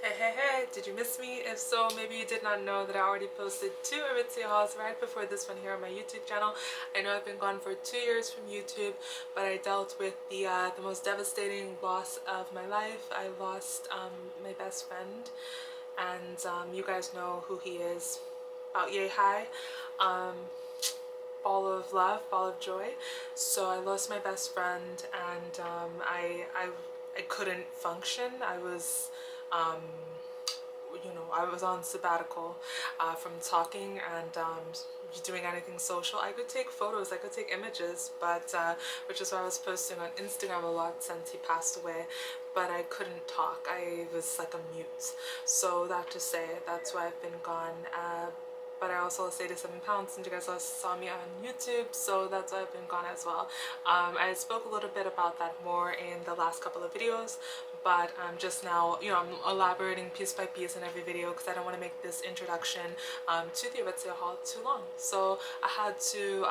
Hey, did you miss me? If so, maybe you did not know that I already posted 2 Aritzia hauls right before this one here on my YouTube channel. I know I've been gone for 2 years from YouTube, but I dealt with the most devastating loss of my life. I lost my best friend, and you guys know who he is, about yay high. Ball of love, ball of joy. So I lost my best friend, and I couldn't function. I was I was on sabbatical from talking and doing anything social. I could take photos, I could take images, but which is why I was posting on Instagram a lot since he passed away, but I couldn't talk. I was like a mute. So that to say, that's why I've been gone. But I also lost 87 pounds, and you guys also saw me on YouTube, so that's why I've been gone as well. I spoke a little bit about that more in the last couple of videos, but just now, I'm elaborating piece by piece in every video because I don't want to make this introduction to the Aritzia haul too long. So I had to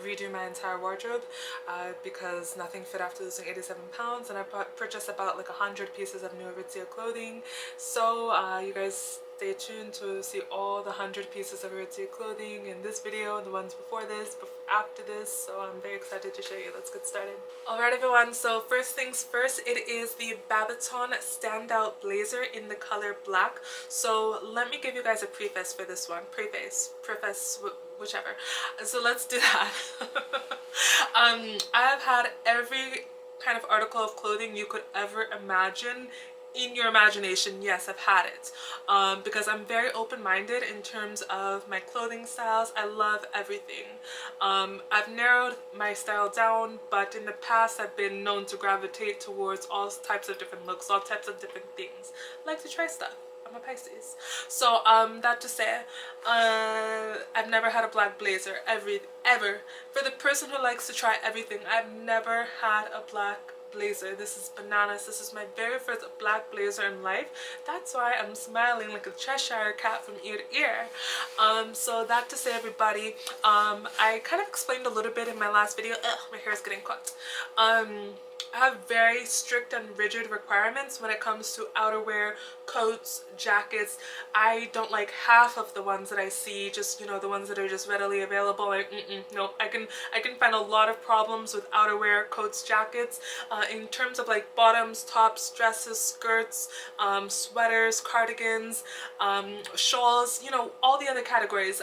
redo my entire wardrobe because nothing fit after losing 87 pounds, and I purchased about like 100 pieces of new Aritzia clothing. So you guys stay tuned to see all the 100 pieces of Aritzia clothing in this video, the ones before this, after this, so I'm very excited to show you. Let's get started. Alright everyone, so first things first, it is the Babaton Standout blazer in the color black. So let me give you guys a preface for this one. Preface, whichever. So let's do that. I have had every kind of article of clothing you could ever imagine in your imagination. Yes, I've had it because I'm very open-minded in terms of my clothing styles. I love everything. I've narrowed my style down, but in the past I've been known to gravitate towards all types of different looks, all types of different things. I like to try stuff. I'm a Pisces. So that to say, I've never had a black blazer ever. For the person who likes to try everything, I've never had a black blazer. This is bananas. This is my very first black blazer in life. That's why I'm smiling like a Cheshire cat from ear to ear. So that to say, everybody, I kind of explained a little bit in my last video. My hair is getting caught. I have very strict and rigid requirements when it comes to outerwear, coats, jackets. I don't like half of the ones that I see, just the ones that are just readily available. Like nope. I can find a lot of problems with outerwear, coats, jackets. In terms of like bottoms, tops, dresses, skirts, sweaters, cardigans, shawls, all the other categories.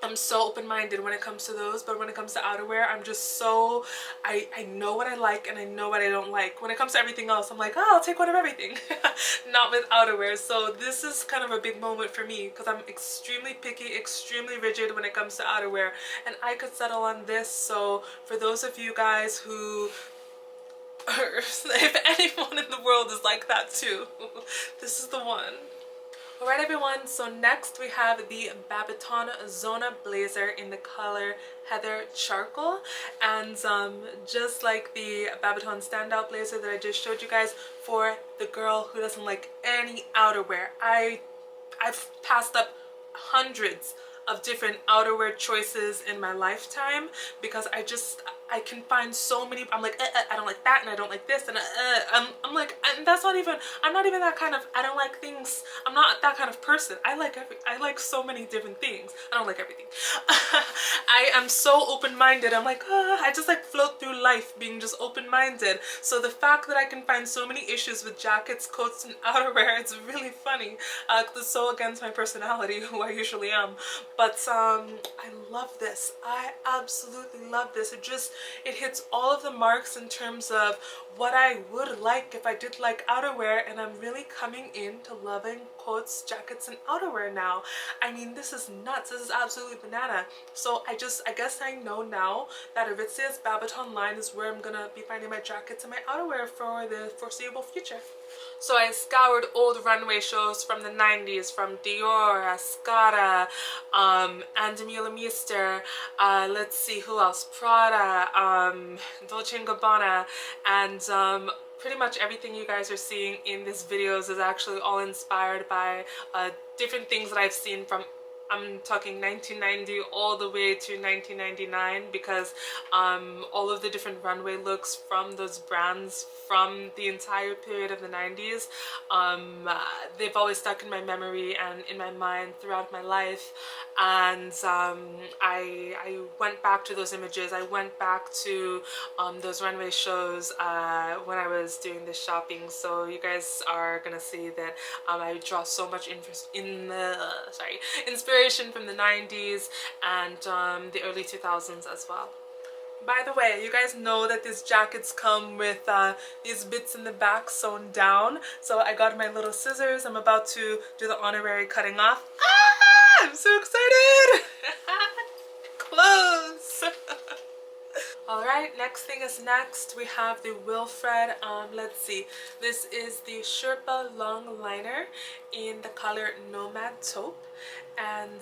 I'm so open-minded when it comes to those, but when it comes to outerwear, I'm just so, I know what I like and I know what I don't like. When it comes to everything else, I'm like, oh, I'll take one of everything. Not with outerwear. So this is kind of a big moment for me because I'm extremely picky, extremely rigid when it comes to outerwear, and I could settle on this. So for those of you guys who, if anyone in the world is like that too, this is the one. Alright everyone, so next we have the Babaton Zona blazer in the color Heather Charcoal, and just like the Babaton Standout blazer that I just showed you guys, for the girl who doesn't like any outerwear. I've passed up hundreds of different outerwear choices in my lifetime because I can find so many. I'm like, I don't like that, and I don't like this, and I'm like, and that's not even, I'm not even that kind of, I don't like things, I'm not that kind of person. I like so many different things. I don't like everything. I am so open-minded. I'm like, I just like float through life being just open-minded. So the fact that I can find so many issues with jackets, coats, and outerwear, it's really funny. It's so against my personality, who I usually am. But I love this. I absolutely love this. It hits all of the marks in terms of what I would like if I did like outerwear, and I'm really coming into loving coats, jackets, and outerwear now. I mean, this is nuts. This is absolutely banana. So I guess I know now that Aritzia's Babaton line is where I'm gonna be finding my jackets and my outerwear for the foreseeable future. So I scoured old runway shows from the 90s, from Dior, Ascada, Andy Meister, let's see who else, Prada, Dolce & Gabbana, and pretty much everything you guys are seeing in these videos is actually all inspired by different things that I've seen from I'm talking 1990 all the way to 1999, because all of the different runway looks from those brands from the entire period of the 90s, they've always stuck in my memory and in my mind throughout my life. And I went back to those images. I went back to those runway shows when I was doing this shopping. So you guys are gonna see that I draw so much interest in the inspiration from the 90s and the early 2000s as well. By the way, you guys know that these jackets come with these bits in the back sewn down. So I got my little scissors. I'm about to do the honorary cutting off. Ah! I'm so excited! Close! Alright, next thing is next. We have the Wilfred, let's see. This is the Sherpa long liner in the color Nomad Taupe. And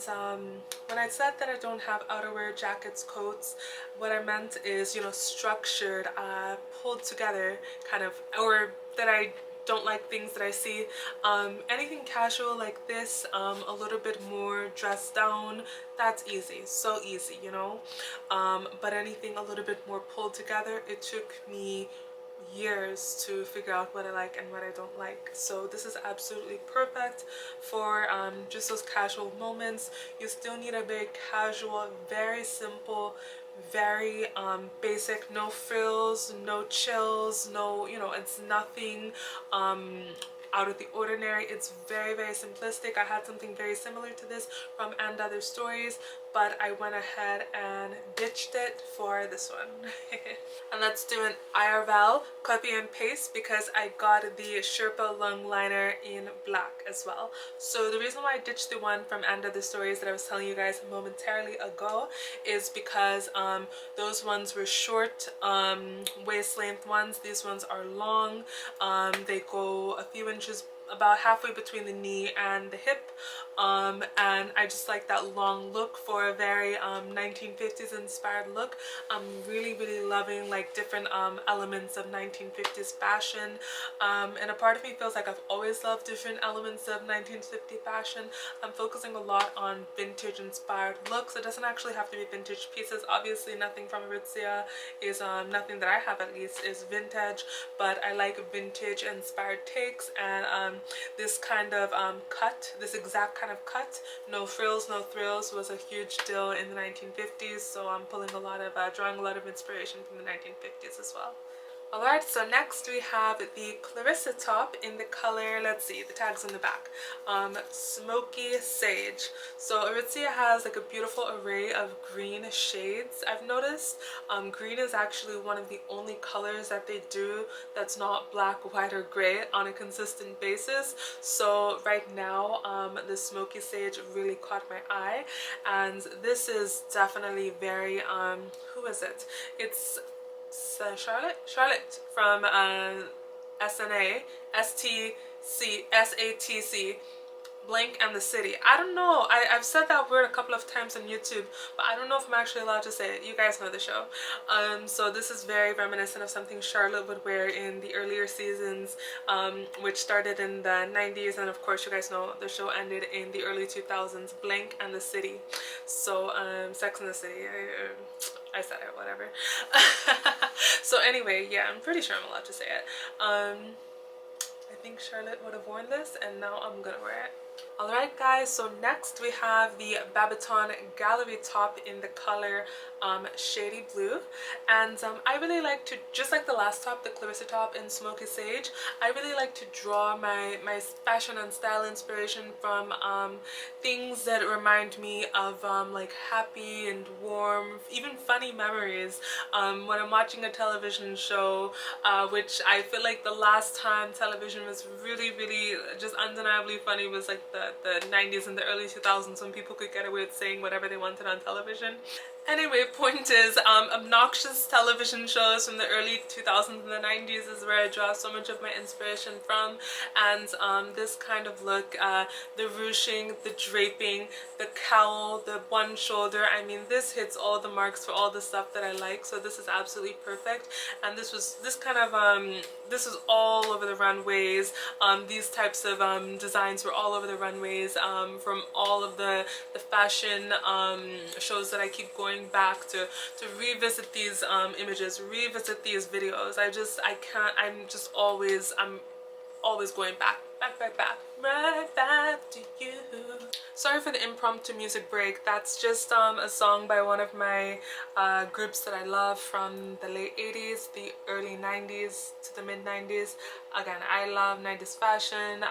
when I said that I don't have outerwear, jackets, coats, what I meant is, you know, structured, pulled together kind of, or that I don't like things that I see. Anything casual like this, a little bit more dressed down, that's easy, so easy, you know. But anything a little bit more pulled together, it took me years to figure out what I like and what I don't like. So this is absolutely perfect for just those casual moments. You still need a very casual, very simple, very basic, no frills, no chills, no, you know, it's nothing out of the ordinary. It's very, very simplistic. I had something very similar to this from And Other Stories, but I went ahead and ditched it for this one. And let's do an IRL copy and paste, because I got the Sherpa long liner in black as well. So the reason why I ditched the one from And Other Stories that I was telling you guys momentarily ago is because those ones were short waist length ones. These ones are long. They go a few inches, about halfway between the knee and the hip, and I just like that long look for a very 1950s inspired look. I'm really loving like different elements of 1950s fashion, and a part of me feels like I've always loved different elements of 1950 fashion. I'm focusing a lot on vintage inspired looks. It doesn't actually have to be vintage pieces. Obviously nothing from Aritzia is nothing that I have at least is vintage, but I like vintage inspired takes, and this kind of cut, this exact kind of cut, no frills, no thrills, was a huge deal in the 1950s. So I'm pulling a lot of drawing a lot of inspiration from the 1950s as well. Alright, so next we have the Clarissa top in the color, let's see, the tag's in the back, Smoky Sage. So Aritzia has like a beautiful array of green shades, I've noticed. Green is actually one of the only colors that they do that's not black, white, or gray on a consistent basis. So right now, the Smoky Sage really caught my eye, and this is definitely very, who is it? It's Charlotte from SNA, SATC, Blank and the City. I don't know. I've said that word a couple of times on YouTube, but I don't know if I'm actually allowed to say it. You guys know the show. So this is very reminiscent of something Charlotte would wear in the earlier seasons, which started in the 90s, and of course you guys know the show ended in the early 2000s, Blank and the City. So Sex and the City. I said it, whatever. So anyway, yeah, I'm pretty sure I'm allowed to say it. I think Charlotte would have worn this, and now I'm gonna wear it. Alright guys, so next we have the Babaton gallery top in the color Shady Blue, and I really like to, just like the last top, the Clarissa top in Smoky Sage, I really like to draw my fashion and style inspiration from things that remind me of like happy and warm, even funny memories. When I'm watching a television show, which I feel like the last time television was really just undeniably funny was like the 90s and the early 2000s, when people could get away with saying whatever they wanted on television. Anyway, point is, obnoxious television shows from the early 2000s and the 90s is where I draw so much of my inspiration from. And this kind of look, the ruching, the draping, the cowl, the one shoulder, I mean, this hits all the marks for all the stuff that I like. So this is absolutely perfect. And this was this was all over the runways. These types of designs were all over the runways, from all of the fashion shows that I keep going back to revisit these images, revisit these videos. I'm always going back, right back to you. Sorry for the impromptu music break. That's just a song by one of my groups that I love from the late 80s, the early 90s to the mid 90s. Again, I love 90s fashion,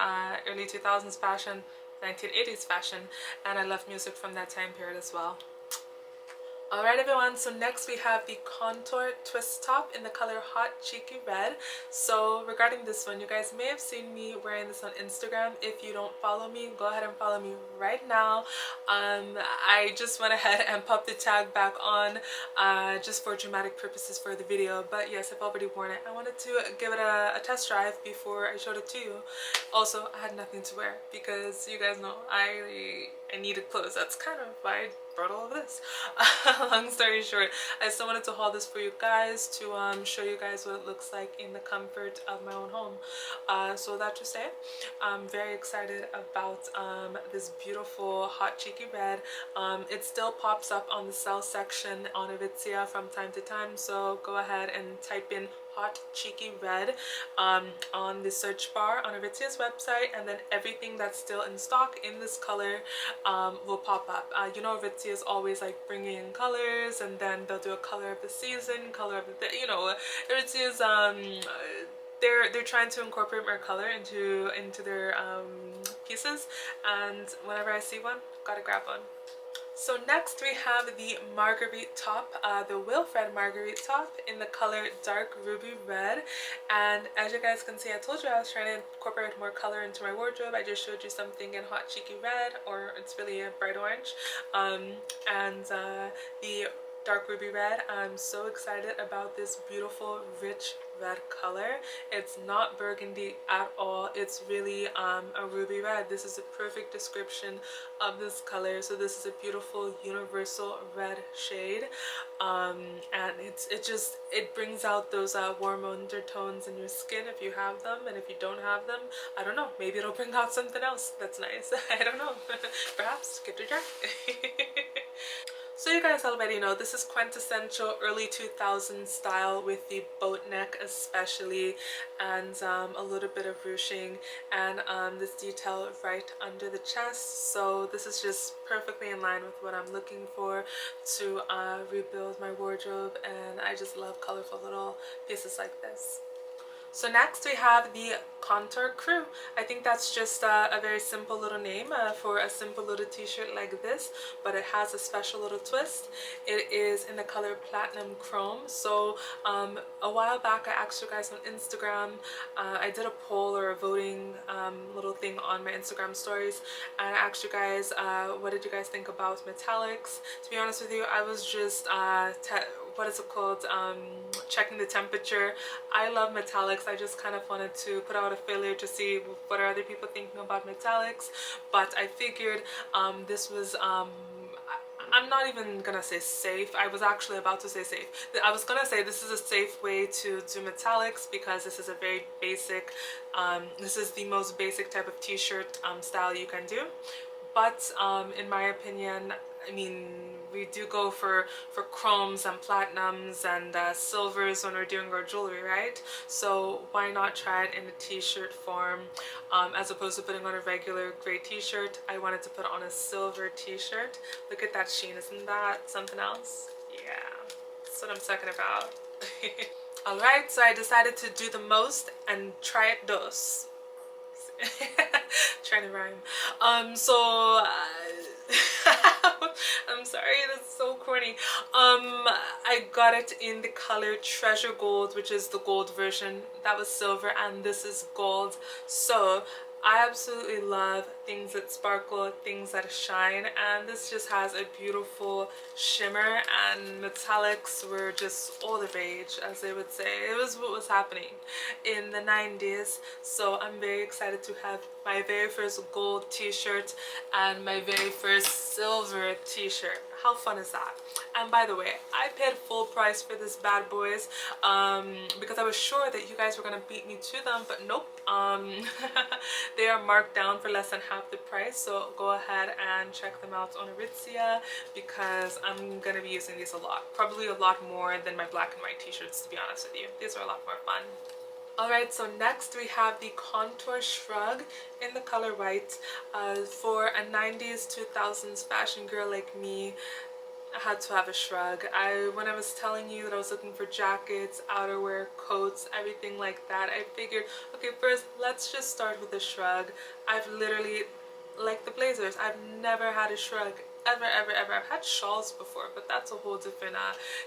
early 2000s fashion, 1980s fashion, and I love music from that time period as well. Alright everyone, so next we have the Contour twist top in the color Hot Cheeky Red. So regarding this one, you guys may have seen me wearing this on Instagram. If you don't follow me, go ahead and follow me right now. I just went ahead and popped the tag back on just for dramatic purposes for the video. But yes, I've already worn it. I wanted to give it a test drive before I showed it to you. Also, I had nothing to wear because you guys know I needed clothes. That's kind of why I brought all of this. Long story short, I still wanted to haul this for you guys to show you guys what it looks like in the comfort of my own home. So that to say, I'm very excited about this beautiful Hot Cheeky Red. It still pops up on the sell section on Aritzia from time to time, so go ahead and type in Hot Cheeky Red on the search bar on Aritzia's website, and then everything that's still in stock in this color will pop up. You know, Aritzia is always like bringing in colors, and then they'll do a color of the season, color of the, you know, Aritzia's they're trying to incorporate more color into their pieces, and whenever I see one, gotta grab one. So next we have the Marguerite top, the Wilfred Marguerite top in the color Dark Ruby Red. And as you guys can see, I told you I was trying to incorporate more color into my wardrobe. I just showed you something in Hot Cheeky Red, or it's really a bright orange. The Dark Ruby Red, I'm so excited about this beautiful rich red color. It's not burgundy at all. It's really a ruby red. This is a perfect description of this color. So this is a beautiful universal red shade, and it brings out those warm undertones in your skin if you have them, and if you don't have them, I don't know, maybe it'll bring out something else that's nice. I don't know. Perhaps give it a try. So you guys already know this is quintessential early 2000s style with the boat neck especially, and a little bit of ruching, and this detail right under the chest. So this is just perfectly in line with what I'm looking for to rebuild my wardrobe, and I just love colorful little pieces like this. So next we have the Contour Crew. I think that's just a very simple little name for a simple little t-shirt like this, but it has a special little twist. It is in the color Platinum Chrome. So a while back I asked you guys on Instagram, I did a poll or a voting little thing on my Instagram stories, and I asked you guys what did you guys think about metallics. To be honest with you, I was just checking the temperature. I love metallics. I just kind of wanted to put out a failure to see what are other people thinking about metallics, but I figured this was I'm not even gonna say safe. I was actually about to say safe. I was gonna say this is a safe way to do metallics because this is a very basic, this is the most basic type of t-shirt style you can do. But in my opinion, I mean, we do go for chromes and platinums and silvers when we're doing our jewelry, right? So why not try it in a t-shirt form as opposed to putting on a regular gray t-shirt? I wanted to put on a silver t-shirt. Look at that sheen, isn't that something else? Yeah, that's what I'm talking about. Alright, so I decided to do the most and try it dos. Trying to rhyme. I'm sorry, that's so corny. I got it in the color Treasure Gold, which is the gold version. That was silver, and this is gold. So I absolutely love things that sparkle, things that shine, and this just has a beautiful shimmer, and metallics were just all the rage, as they would say. It was what was happening in the 90s, so I'm very excited to have my very first gold t-shirt and my very first silver t-shirt. How fun is that? And by the way, I paid full price for this bad boys because I was sure that you guys were gonna beat me to them, but nope. They are marked down for less than half the price, so go ahead and check them out on Aritzia because I'm gonna be using these a lot, probably a lot more than my black and white t-shirts, to be honest with you. These are a lot more fun. Alright, so next we have the Contour Shrug in the color white. For a 90s, 2000s fashion girl like me, I had to have a shrug. When I was telling you that I was looking for jackets, outerwear, coats, everything like that, I figured, okay, first let's just start with a shrug. I've literally, like the blazers, I've never had a shrug ever. I've had shawls before, but that's a whole different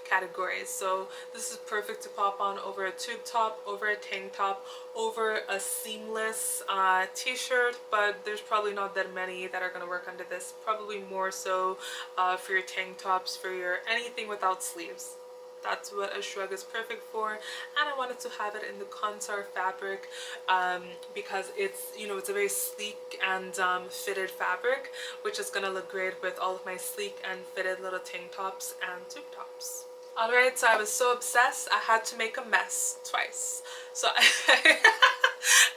category. So this is perfect to pop on over a tube top, over a tank top, over a seamless t-shirt, but there's probably not that many that are going to work under this. Probably more so for your tank tops, for your anything without sleeves. That's what a shrug is perfect for, and I wanted to have it in the contour fabric because it's, you know, it's a very sleek and fitted fabric, which is gonna look great with all of my sleek and fitted little tank tops and tube tops. Alright, so I was so obsessed I had to make a mess twice. So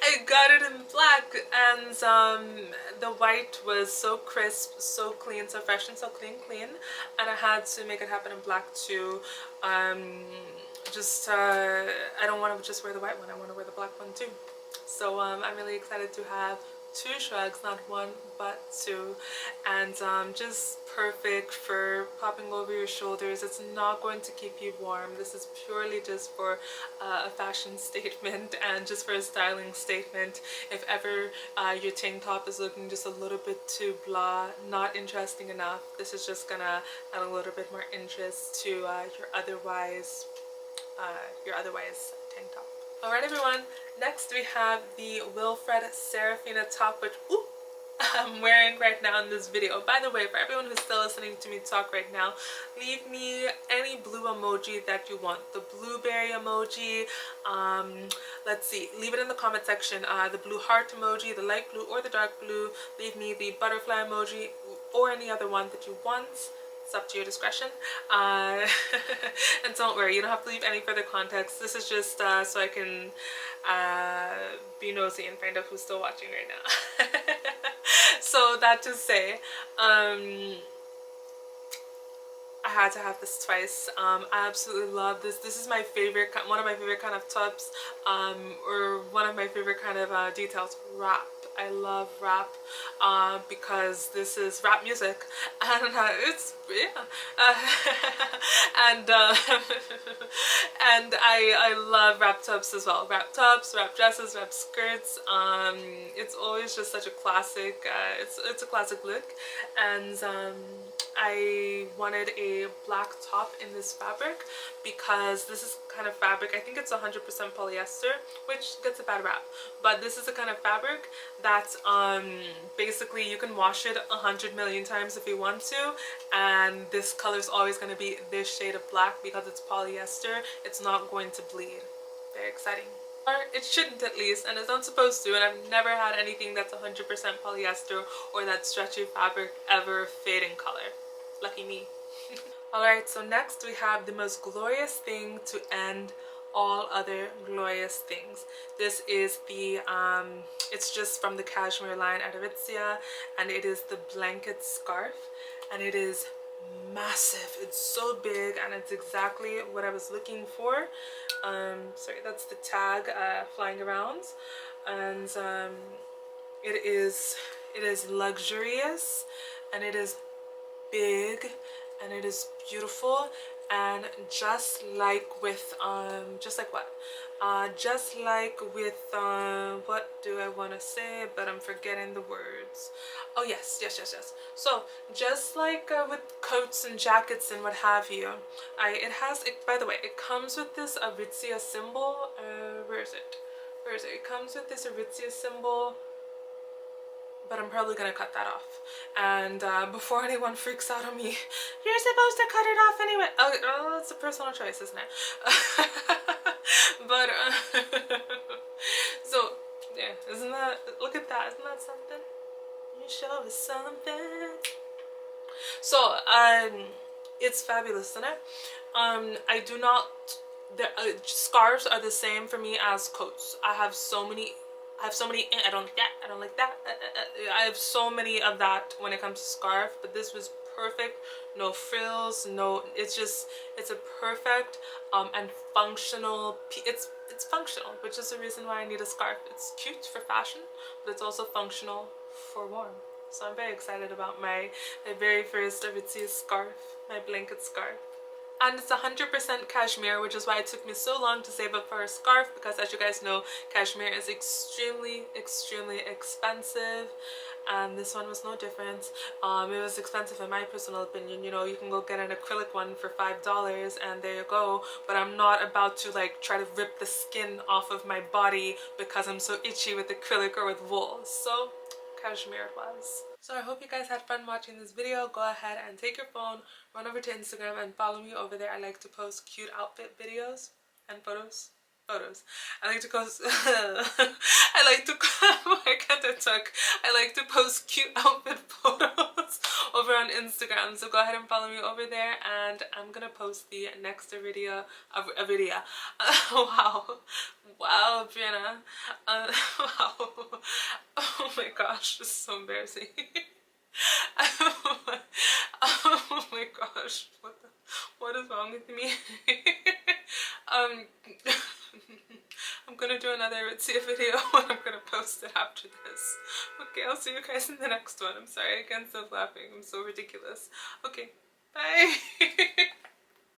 I got it in black, and the white was so crisp, so clean, so fresh and so clean, and I had to make it happen in black too. I don't want to just wear the white one, I want to wear the black one too. So I'm really excited to have two shrugs, not one but two, and just perfect for popping over your shoulders. It's not going to keep you warm. This is purely just for a fashion statement and just for a styling statement. If ever your tank top is looking just a little bit too blah, not interesting enough, this is just gonna add a little bit more interest to your otherwise tank top. Alright everyone, next we have the Wilfred Taupe, which I'm wearing right now in this video. By the way, for everyone who's still listening to me talk right now, leave me any blue emoji that you want. The blueberry emoji, let's see, leave it in the comment section. The blue heart emoji, the light blue or the dark blue. Leave me the butterfly emoji or any other one that you want. It's up to your discretion. And don't worry, you don't have to leave any further context. This is just so I can be nosy and find out who's still watching right now. So that to say, I had to have this twice. I absolutely love this. This is my favorite, one of my favorite kind of tops, or one of my favorite kind of details. Wrap. I love rap because this is rap music, and it's and and I love wrap tops as well. Wrap tops, wrap dresses, wrap skirts. It's always just such a classic. It's a classic look, and I wanted a black top in this fabric because this is kind of fabric, I think it's 100% polyester, which gets a bad rap, but this is the kind of fabric that basically you can wash it 100 million times if you want to, and this color is always going to be this shade of black because it's polyester. It's not going to bleed. Very exciting. Or it shouldn't, at least, and it's not supposed to, and I've never had anything that's 100% polyester or that stretchy fabric ever fade in color. Lucky me. Alright, so next we have the most glorious thing to end all other glorious things. This is the it's just from the Cashmere line at Aritzia, and it is the blanket scarf, and it is massive. It's so big, and it's exactly what I was looking for. Sorry, that's the tag flying around, and it is luxurious, and it is big, and it is beautiful, and just like with what do I want to say, but I'm forgetting the words. Oh yes. So just like with coats and jackets and what have you, by the way, it comes with this Aritzia symbol. Where is it? It comes with this Aritzia symbol but I'm probably gonna cut that off. And before anyone freaks out on me, you're supposed to cut it off anyway. Oh, it's a personal choice, isn't it? But so yeah, isn't that, look at that, isn't that something? You show us something. So it's fabulous, isn't it? I do not, the scarves are the same for me as coats. I have so many, I don't like that, I don't like that, I have so many of that when it comes to scarf, but this was perfect. No frills, no, it's just, it's a perfect and functional, it's functional, which is the reason why I need a scarf. It's cute for fashion, but it's also functional for warm. So I'm very excited about my very first Aritzia scarf, my blanket scarf. And it's 100% cashmere, which is why it took me so long to save up for a scarf, because as you guys know, cashmere is extremely expensive, and this one was no different. It was expensive in my personal opinion. You know, you can go get an acrylic one for $5 and there you go, but I'm not about to like try to rip the skin off of my body because I'm so itchy with acrylic or with wool. So cashmere it was. So I hope you guys had fun watching this video. Go ahead and take your phone, run over to Instagram and follow me over there. I like to post cute outfit videos and photos. I like to post I like to I can't talk. I like to post cute outfit photos over on Instagram. So go ahead and follow me over there, and I'm gonna post the next video. Wow, Brianna. Wow. Oh my gosh, this is so embarrassing. Oh my gosh, what is wrong with me? I'm gonna do another Aritzia video and I'm gonna post it after this. Okay, I'll see you guys in the next one. I'm sorry, I can't stop laughing. I'm so ridiculous. Okay, bye.